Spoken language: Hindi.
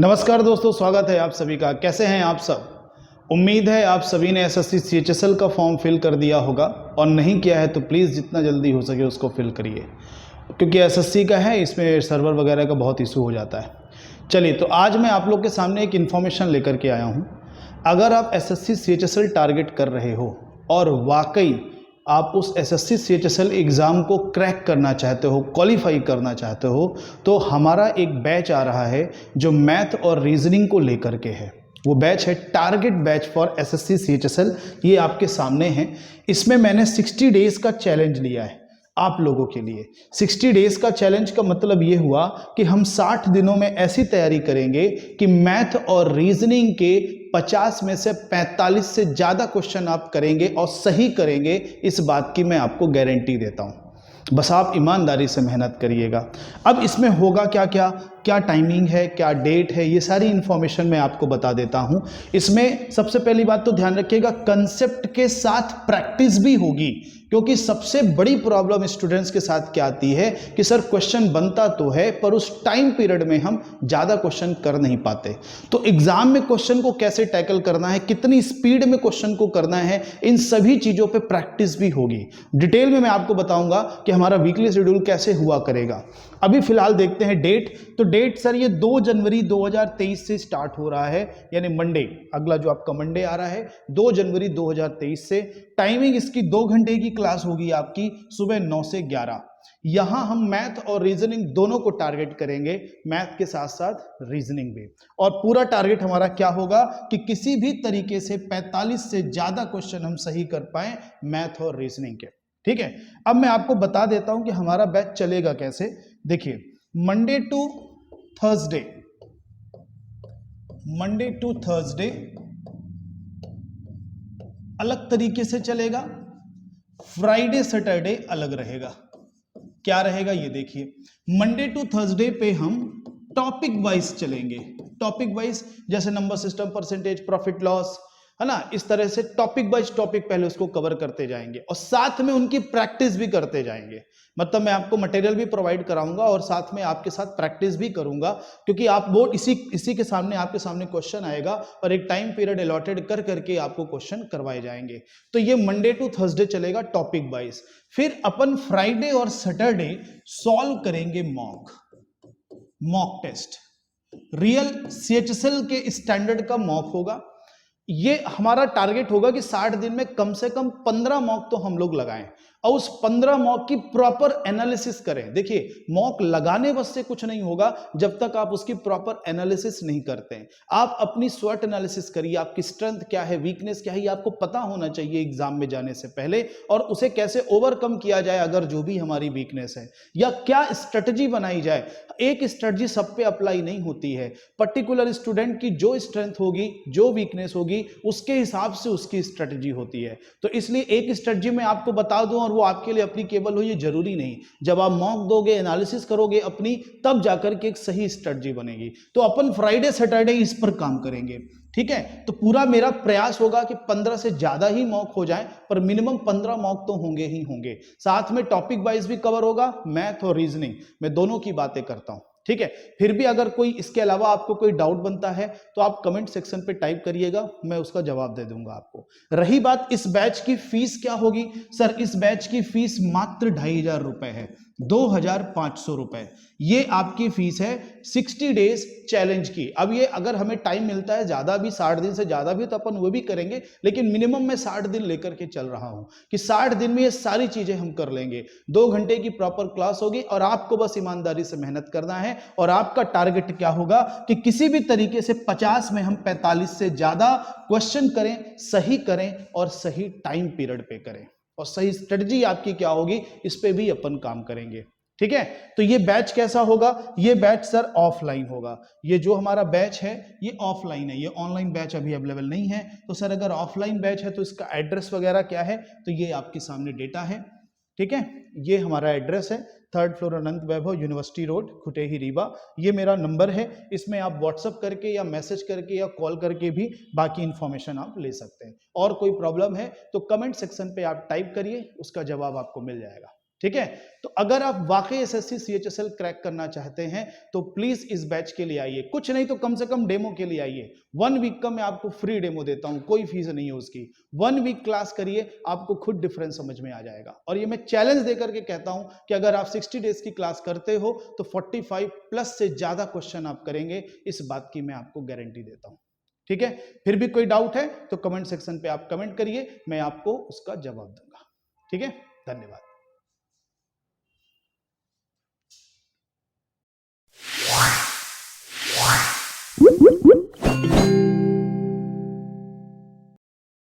नमस्कार दोस्तों, स्वागत है आप सभी का। कैसे हैं आप सब। उम्मीद है आप सभी ने एसएससी सीएचएसएल का फॉर्म फिल कर दिया होगा, और नहीं किया है तो प्लीज़ जितना जल्दी हो सके उसको फिल करिए, क्योंकि एसएससी का है, इसमें सर्वर वगैरह का बहुत इशू हो जाता है। चलिए, तो आज मैं आप लोग के सामने एक इन्फॉर्मेशन लेकर के आया हूँ। अगर आप एसएससी सीएचएसएल टारगेट कर रहे हो और वाकई आप उस एसएससी सीएचएसएल एग्ज़ाम को क्रैक करना चाहते हो, क्वालिफाई करना चाहते हो, तो हमारा एक बैच आ रहा है जो मैथ और रीजनिंग को लेकर के है। वो बैच है target batch for SSC CHSL. ये आपके सामने है। इसमें मैंने 60 डेज़ का चैलेंज लिया है आप लोगों के लिए। 60 डेज़ का चैलेंज का मतलब ये हुआ कि हम 60 दिनों में ऐसी तैयारी करेंगे कि मैथ और रीजनिंग के 50 में से 45 से ज़्यादा क्वेश्चन आप करेंगे और सही करेंगे, इस बात की मैं आपको गारंटी देता हूँ। बस आप ईमानदारी से मेहनत करिएगा। अब इसमें होगा क्या क्या क्या टाइमिंग है, क्या डेट है, ये सारी इन्फॉर्मेशन मैं आपको बता देता हूँ। इसमें सबसे पहली बात तो ध्यान रखिएगा, कंसेप्ट के साथ प्रैक्टिस भी होगी, क्योंकि सबसे बड़ी प्रॉब्लम स्टूडेंट्स के साथ क्या आती है कि सर क्वेश्चन बनता तो है पर उस टाइम पीरियड में हम ज़्यादा क्वेश्चन कर नहीं पाते। तो एग्जाम में क्वेश्चन को कैसे टैकल करना है, कितनी स्पीड में क्वेश्चन को करना है, इन सभी चीज़ों पे प्रैक्टिस भी होगी। डिटेल में मैं आपको बताऊंगा कि हमारा वीकली शेड्यूल कैसे हुआ करेगा। अभी फिलहाल देखते हैं डेट। तो डेट सर ये 2 जनवरी 2023 से स्टार्ट हो रहा है, यानी मंडे, अगला जो आपका मंडे आ रहा है 2 जनवरी 2023 से। टाइमिंग इसकी 2 घंटे की क्लास होगी आपकी, सुबह 9 से 11। यहां हम मैथ और रीजनिंग दोनों को टारगेट करेंगे, मैथ के साथ साथ रीजनिंग भी। और पूरा टारगेट हमारा क्या होगा कि किसी भी तरीके से 45 से ज्यादा क्वेश्चन हम सही कर पाए मैथ और रीजनिंग के। ठीक है, अब मैं आपको बता देता हूं कि हमारा बैच चलेगा कैसे। देखिए, Monday to Thursday, Monday to Thursday अलग तरीके से चलेगा, फ्राइडे सैटरडे अलग रहेगा। क्या रहेगा ये देखिए, मंडे टू थर्सडे पे हम टॉपिक वाइज चलेंगे। टॉपिक वाइज जैसे number system, percentage, profit loss, है ना, इस तरह से टॉपिक वाइज टॉपिक पहले उसको कवर करते जाएंगे और साथ में उनकी प्रैक्टिस भी करते जाएंगे। मतलब मैं आपको मटेरियल भी प्रोवाइड कराऊंगा और साथ में आपके साथ प्रैक्टिस भी करूंगा, क्योंकि आप वो इसी के सामने आपके सामने क्वेश्चन आएगा और एक टाइम पीरियड अलॉटेड कर करके आपको क्वेश्चन करवाए जाएंगे। तो ये मंडे टू थर्सडे चलेगा टॉपिक वाइज। फिर अपन फ्राइडे और सैटरडे सॉल्व करेंगे मॉक टेस्ट। रियल सीएचएसएल के स्टैंडर्ड का मॉक होगा। ये हमारा टारगेट होगा कि 60 दिन में कम से कम 15 मॉक तो हम लोग लगाएं और उस 15 मॉक की प्रॉपर एनालिसिस करें। देखिए, मॉक लगाने बस से कुछ नहीं होगा जब तक आप उसकी प्रॉपर एनालिसिस नहीं करते हैं। आप अपनी स्वॉट एनालिसिस करिए, आपकी स्ट्रेंथ क्या है, वीकनेस क्या है, ये आपको पता होना चाहिए एग्जाम में जाने से पहले, और उसे कैसे ओवरकम किया जाए अगर जो भी हमारी वीकनेस है, या क्या स्ट्रेटजी बनाई जाए। एक स्ट्रेटजी सब पे अप्लाई नहीं होती है। पर्टिकुलर स्टूडेंट की जो स्ट्रेंथ होगी, जो वीकनेस होगी, उसके हिसाब से उसकी स्ट्रेटजी होती है। तो इसलिए एक स्ट्रेटजी मैं आपको बता दूं और वो आपके लिए एप्लीकेबल हो, ये जरूरी नहीं। जब आप मॉक दोगे, एनालिसिस करोगे अपनी, तब जाकर के एक सही स्ट्रेटजी बनेगी। तो अपन फ्राइडे सैटरडे इस पर काम करेंगे। ठीक है, तो पूरा मेरा प्रयास होगा कि 15 से ज्यादा ही मॉक हो जाए, पर मिनिमम 15 मॉक तो होंगे ही होंगे। साथ में टॉपिक वाइज भी कवर होगा, मैथ और रीजनिंग, मैं दोनों की बातें करता हूं। ठीक है, फिर भी अगर कोई इसके अलावा आपको कोई डाउट बनता है तो आप कमेंट सेक्शन पे टाइप करिएगा, मैं उसका जवाब दे दूंगा आपको। रही बात इस बैच की फीस क्या होगी, सर इस बैच की फीस मात्र 2500 रुपए है, 2500 रुपए। ये आपकी फीस है 60 डेज चैलेंज की। अब ये अगर हमें टाइम मिलता है ज्यादा भी, 60 दिन से ज्यादा भी, तो अपन वो भी करेंगे, लेकिन मिनिमम मैं 60 दिन लेकर के चल रहा हूं कि 60 दिन में ये सारी चीजें हम कर लेंगे। 2 घंटे की प्रॉपर क्लास होगी और आपको बस ईमानदारी से मेहनत करना है। और आपका टारगेट क्या होगा कि किसी भी तरीके से 50 में हम 45 से ज्यादा क्वेश्चन करें, सही करें और सही टाइम पीरियड पे करें, और सही स्ट्रेटजी आपकी क्या होगी इस पे भी अपन काम करेंगे। ठीक है, तो ये बैच कैसा होगा, ये बैच सर ऑफलाइन होगा। ये जो हमारा बैच है ये ऑफलाइन है, ये ऑनलाइन बैच अभी अवेलेबल नहीं है। तो सर अगर ऑफलाइन बैच है तो इसका एड्रेस वगैरह क्या है, तो ये आपके सामने डेटा है। ठीक है, ये हमारा एड्रेस है, 3rd फ्लोर अनंत वैभव, यूनिवर्सिटी रोड, खुटेही, रीवा। ये मेरा नंबर है, इसमें आप व्हाट्सअप करके या मैसेज करके या कॉल करके भी बाकी इंफॉर्मेशन आप ले सकते हैं। और कोई प्रॉब्लम है तो कमेंट सेक्शन पे आप टाइप करिए, उसका जवाब आपको मिल जाएगा। ठीक है, तो अगर आप वाकई एसएससी सीएचएसएल क्रैक करना चाहते हैं तो प्लीज इस बैच के लिए आइए, कुछ नहीं तो कम से कम डेमो के लिए आइए। 1 वीक का मैं आपको फ्री डेमो देता हूं, कोई फीस नहीं है उसकी। 1 वीक क्लास करिए, आपको खुद डिफरेंस समझ में आ जाएगा। और ये मैं चैलेंज देकर के कहता हूं कि अगर आप 60 डेज की क्लास करते हो तो 45 प्लस से ज्यादा क्वेश्चन आप करेंगे, इस बात की मैं आपको गारंटी देता हूं। ठीक है, फिर भी कोई डाउट है तो कमेंट सेक्शन पे आप कमेंट करिए, मैं आपको उसका जवाब दूंगा। ठीक है, धन्यवाद।